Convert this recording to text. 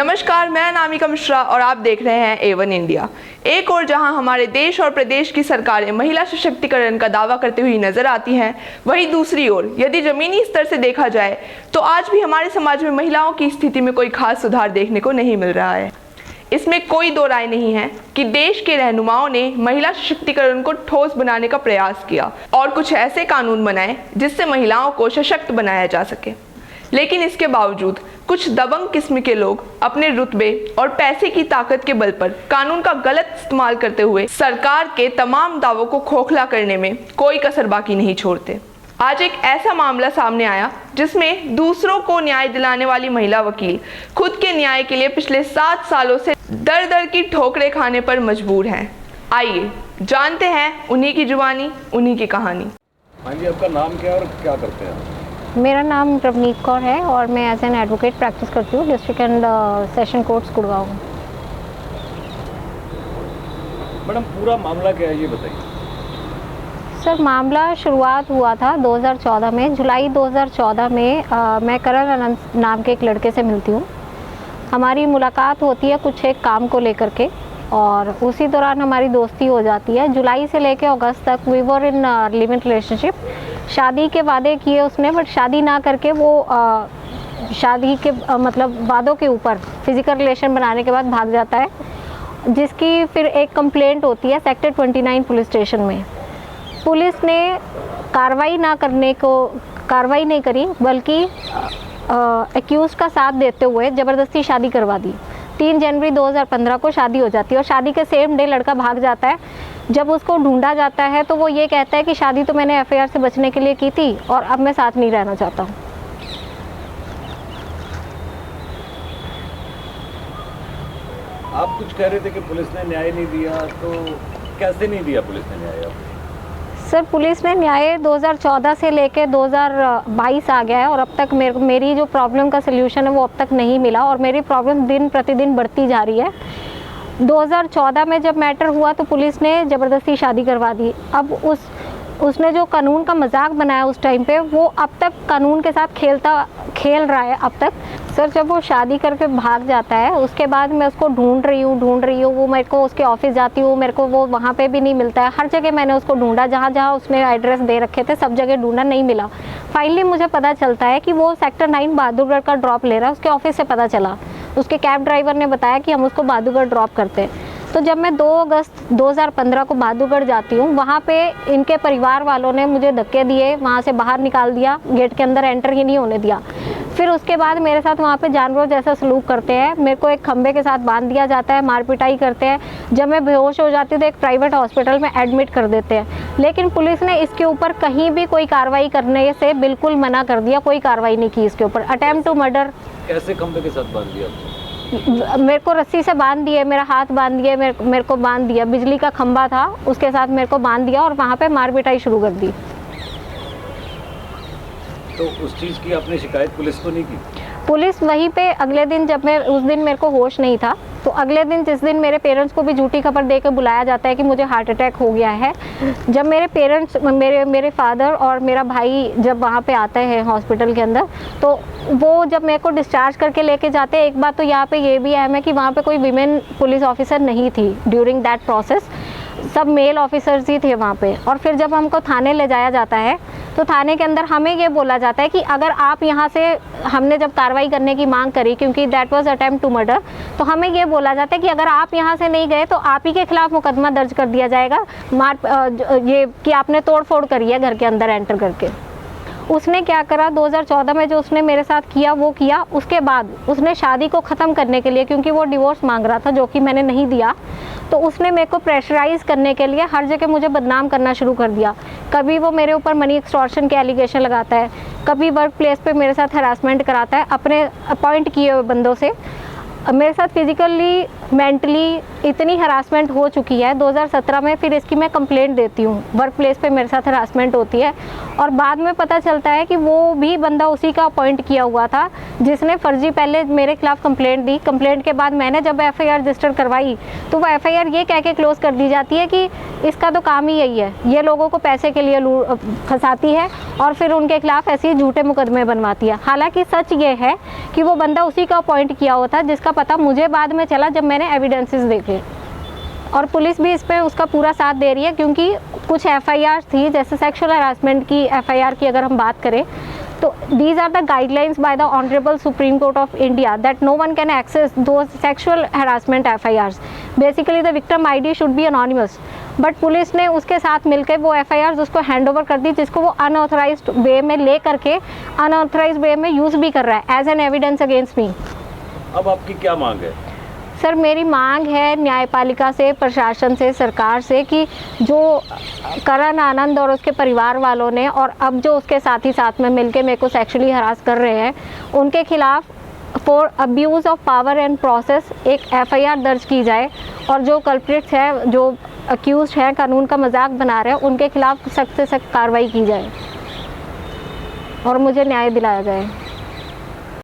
नमस्कार, मैं अनामिका मिश्रा और आप देख रहे हैं A1 इंडिया। एक और जहां हमारे देश और प्रदेश की सरकारें महिला सशक्तिकरण का दावा करती हुई नजर आती हैं, वहीं दूसरी ओर यदि जमीनी स्तर से देखा जाए तो आज भी हमारे समाज में महिलाओं की स्थिति में कोई खास सुधार देखने को नहीं मिल रहा है। इसमें कोई दो राय नहीं है कि देश के रहनुमाओं ने महिला सशक्तिकरण को ठोस बनाने का प्रयास किया और कुछ ऐसे कानून बनाए जिससे महिलाओं को सशक्त बनाया जा सके। लेकिन इसके बावजूद कुछ दबंग किस्म के लोग अपने रुतबे और पैसे की ताकत के बल पर कानून का गलत इस्तेमाल करते हुए सरकार के तमाम दावों को खोखला करने में कोई कसर बाकी नहीं छोड़ते। आज एक ऐसा मामला सामने आया जिसमें दूसरों को न्याय दिलाने वाली महिला वकील खुद के न्याय के लिए पिछले 7 सालों से दर दर की ठोकरें खाने पर मजबूर हैं। आइए जानते हैं उन्हीं की जुबानी, उन्हीं की कहानी। हाँ जी, आपका नाम क्या और क्या करते हैं? मेरा नाम रवनीत कौर है और मैं एज एन एडवोकेट प्रैक्टिस करती हूँ district and session courts Gurgaon. Madam, पूरा मामला क्या है ये बताइए। सर, मामला शुरुआत हुआ था 2014 में, जुलाई 2014 में मैं करण अनंत नाम के एक लड़के से मिलती हूँ। हमारी मुलाकात होती है कुछ एक काम को लेकर के और उसी दौरान हमारी दोस्ती हो जाती है। जुलाई से लेकर अगस्त तक we were in live in relationship. शादी के वादे किए उसने, बट शादी ना करके वो शादी के मतलब वादों के ऊपर फिजिकल रिलेशन बनाने के बाद भाग जाता है, जिसकी फिर एक कंप्लेंट होती है सेक्टर 29 पुलिस स्टेशन में। पुलिस ने कार्रवाई नहीं करी, बल्कि एक्यूज़ का साथ देते हुए ज़बरदस्ती शादी करवा दी। 3 जनवरी 2015 को शादी हो जाती है और शादी के सेम डे लड़का भाग जाता है। जब उसको ढूंढा जाता है तो वो ये कहता है कि शादी तो मैंने एफआईआर से बचने के लिए की थी और अब मैं साथ नहीं रहना चाहता हूँ। आप कुछ कह रहे थे कि पुलिस ने न्याय नहीं दिया, तो कैसे नहीं दिया पुलिस ने न्याय आपको? सर, पुलिस ने न्याय 2014 से लेकर 2022 आ गया है और अब तक मेरी जो प्रॉब्लम का सल्यूशन है वो अब तक नहीं मिला और मेरी प्रॉब्लम दिन प्रतिदिन बढ़ती जा रही है। 2014 में जब मैटर हुआ तो पुलिस ने ज़बरदस्ती शादी करवा दी। अब उसने जो कानून का मजाक बनाया उस टाइम पे, वो अब तक कानून के साथ खेल रहा है अब तक। सर, जब वो शादी करके भाग जाता है उसके बाद मैं उसको ढूंढ रही हूँ। वो मेरे को उसके ऑफिस जाती हूँ, मेरे को वो वहाँ पे भी नहीं मिलता है। हर जगह मैंने उसको ढूंढा, जहाँ उसने एड्रेस दे रखे थे सब जगह ढूंढा, नहीं मिला। फाइनली मुझे पता चलता है कि वो सेक्टर 9 बहादुरगढ़ का ड्रॉप ले रहा है। उसके ऑफिस से पता चला, उसके कैब ड्राइवर ने बताया कि हम उसको बहादुरगढ़ ड्रॉप करते हैं। तो जब मैं 2 अगस्त 2015 को बहादुरगढ़ जाती हूँ, वहाँ पे इनके परिवार वालों ने मुझे धक्के दिए, वहाँ से बाहर निकाल दिया, गेट के अंदर एंटर ही नहीं होने दिया। फिर उसके बाद मेरे साथ वहाँ पे जानवरों जैसा सलूक करते हैं। मेरे को एक खंबे के साथ बांध दिया जाता है, मार पिटाई करते हैं। जब मैं बेहोश हो जाती हूँ तो एक प्राइवेट हॉस्पिटल में एडमिट कर देते हैं। लेकिन पुलिस ने इसके ऊपर कहीं भी कोई कार्रवाई करने से बिल्कुल मना कर दिया, कोई कार्रवाई नहीं की इसके ऊपर। Attempt to murder. कैसे खंबे के साथ बांध दिया? मेरे को रस्सी से बांध दिए, मेरा हाथ बांध दिए, मेरे को बांध दिया। बिजली का खंबा था, उसके साथ मेरे को बांध दिया और वहाँ पे मार पिटाई शुरू कर दी। तो उस चीज़ की आपने शिकायत पुलिस को नहीं की? पुलिस वहीं पे अगले दिन, जब मैं उस दिन मेरे को होश नहीं था, तो अगले दिन जिस दिन मेरे पेरेंट्स को भी झूठी खबर देकर बुलाया जाता है कि मुझे हार्ट अटैक हो गया है, जब मेरे पेरेंट्स मेरे फादर और मेरा भाई जब वहाँ पे आते हैं हॉस्पिटल के अंदर, तो वो जब मेरे को डिस्चार्ज करके लेके जाते हैं, एक बात तो यहाँ पे ये भी अहम है कि वहाँ पे कोई विमेन पुलिस ऑफिसर नहीं थी ड्यूरिंग दैट प्रोसेस, सब मेल ऑफिसर्स ही थे वहाँ पे। और फिर जब हमको थाने ले जाया जाता है तो थाने के अंदर हमें ये बोला जाता है कि अगर आप यहाँ से, हमने जब कार्रवाई करने की मांग करी क्योंकि that was attempt to murder, तो हमें ये बोला जाता है कि अगर आप यहाँ से नहीं गए तो आप ही के खिलाफ मुकदमा दर्ज कर दिया जाएगा, ये कि आपने तोड़ फोड़ करी है घर के अंदर एंटर करके। उसने क्या करा, 2014 में जो उसने मेरे साथ किया वो किया। उसके बाद उसने शादी को ख़त्म करने के लिए, क्योंकि वो डिवोर्स मांग रहा था जो कि मैंने नहीं दिया, तो उसने मेरे को प्रेशराइज़ करने के लिए हर जगह मुझे बदनाम करना शुरू कर दिया। कभी वो मेरे ऊपर मनी एक्सटॉर्शन के एलिगेशन लगाता है, कभी वर्क प्लेस पे मेरे साथ हरासमेंट कराता है अपने अपॉइंट किए हुए बंदों से। मेरे साथ फिज़िकली, मेंटली इतनी हरासमेंट हो चुकी है 2017 में, फिर इसकी मैं कंप्लेंट देती हूँ, वर्क प्लेस पे मेरे साथ हरासमेंट होती है और बाद में पता चलता है कि वो भी बंदा उसी का अपॉइंट किया हुआ था जिसने फर्जी पहले मेरे खिलाफ कंप्लेंट दी। कंप्लेंट के बाद मैंने जब एफआईआर रजिस्टर करवाई तो वो एफआईआर ये कह के क्लोज कर दी जाती है कि इसका तो काम ही यही है, ये लोगों को पैसे के लिए फंसाती है और फिर उनके खिलाफ ऐसे झूठे मुकदमे बनवाती है। हालांकि सच ये है कि वो बंदा उसी का अपॉइंट किया हुआ था जिसका पता मुझे बाद में चला जब मैंने एविडेंसेस देखे, और पुलिस भी इस पे उसका पूरा साथ दे रही है क्योंकि कुछ एफआईआर थी, जैसे सेक्सुअल हरासमेंट की एफआईआर की अगर हम बात करें तो these are the guidelines by the honourable supreme court of India that no one can access to sexual harassment FIRs. Basically the victim ID should be anonymous, but police ने उसके साथ मिलकर वो एफआईआर्स उसको हैंड ओवर कर दी जिसको वो unauthorised वे में ले करके अनऑथराइज्ड वे में यूज़ भी कर रहा है as an evidence against me. अब आपकी क्या मांग है? सर मेरी मांग है न्यायपालिका से, प्रशासन से, सरकार से कि जो करण आनंद और उसके परिवार वालों ने और अब जो उसके साथी साथ में मिलके मेरे को सेक्सुअली हरास कर रहे हैं उनके खिलाफ for abuse of power and process एक एफआईआर दर्ज की जाए और जो कल्प्रिट्स है, जो अक्यूज्ड हैं, कानून का मजाक बना रहे हैं, उनके खिलाफ सख्त से सख्त कार्रवाई की जाए और मुझे न्याय दिलाया जाए।